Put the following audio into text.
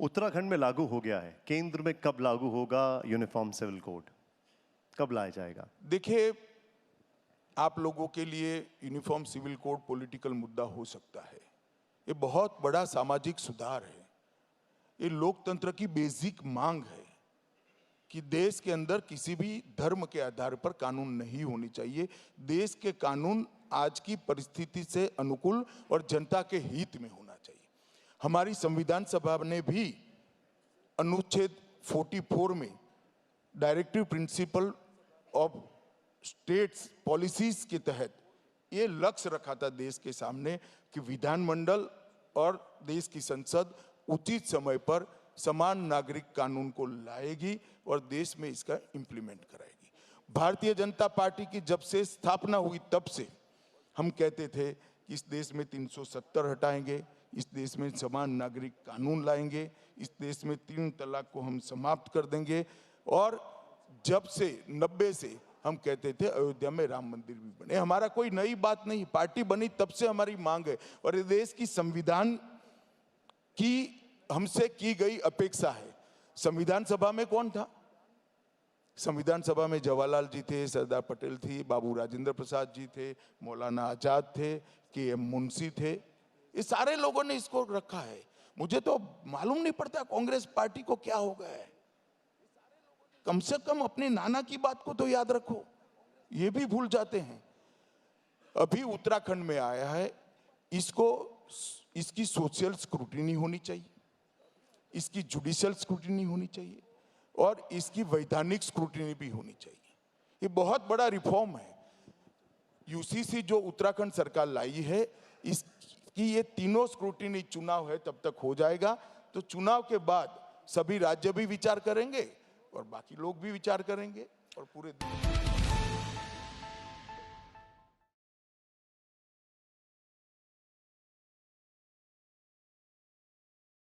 उत्तराखंड में लागू हो गया है, केंद्र में कब लागू होगा यूनिफॉर्म सिविल कोड, कब लाया जाएगा? देखिए, आप लोगों के लिए यूनिफॉर्म सिविल कोड पॉलिटिकल मुद्दा हो सकता है। ये बहुत बड़ा सामाजिक सुधार है। ये लोकतंत्र की बेसिक मांग है कि देश के अंदर किसी भी धर्म के आधार पर कानून नहीं होनी चाहिए। देश के कानून आज की परिस्थिति से अनुकूल और जनता के हित में होना चाहिए। हमारी संविधान सभा ने भी अनुच्छेद 44 में directive principle of states policies के तहत ये लक्ष्य रखा था देश के सामने कि विधानमंडल और देश की संसद उचित समय पर समान नागरिक कानून को लाएगी और देश में इसका इम्प्लीमेंट कराएगी। भारतीय जनता पार्टी की जब से स्थापना हुई तब से हम कहते थे कि इस देश में 370 हटाएंगे, इस देश में समान नागरिक कानून लाएंगे, इस देश में 3 तलाक को हम समाप्त कर देंगे। और जब से 90 से हम कहते थे अयोध्या में राम मंदिर भी बने। हमारा कोई नई बात नहीं, पार्टी बनी तब से हमारी मांग है और ये देश की संविधान की हमसे की गई अपेक्षा है। संविधान सभा में कौन था? संविधान सभा में जवाहरलाल जी थे, सरदार पटेल थी, बाबू राजेंद्र प्रसाद जी थे, मौलाना आजाद थे, के मुंशी थे। ये सारे लोगों ने इसको रखा है। मुझे तो मालूम नहीं पड़ता कांग्रेस पार्टी को क्या हो गया है। कम से कम अपने नाना की बात को तो याद रखो, ये भी भूल जाते हैं। अभी उत्तराखंड में आया है, इसकी सोशल स्क्रूटिनी होनी चाहिए, इसकी जुडिशियल स्क्रूटिनी होनी चाहिए और इसकी वैधानिक स्क्रूटिनी भी होनी चाहिए। ये बहुत बड़ा रिफॉर्म है। यूसीसी जो उत्तराखंड सरकार लाई है, इसकी ये तीनों स्क्रूटिनी चुनाव है तब तक हो जाएगा। तो चुनाव के बाद सभी राज्य भी विचार करेंगे और बाकी लोग भी विचार करेंगे और पूरे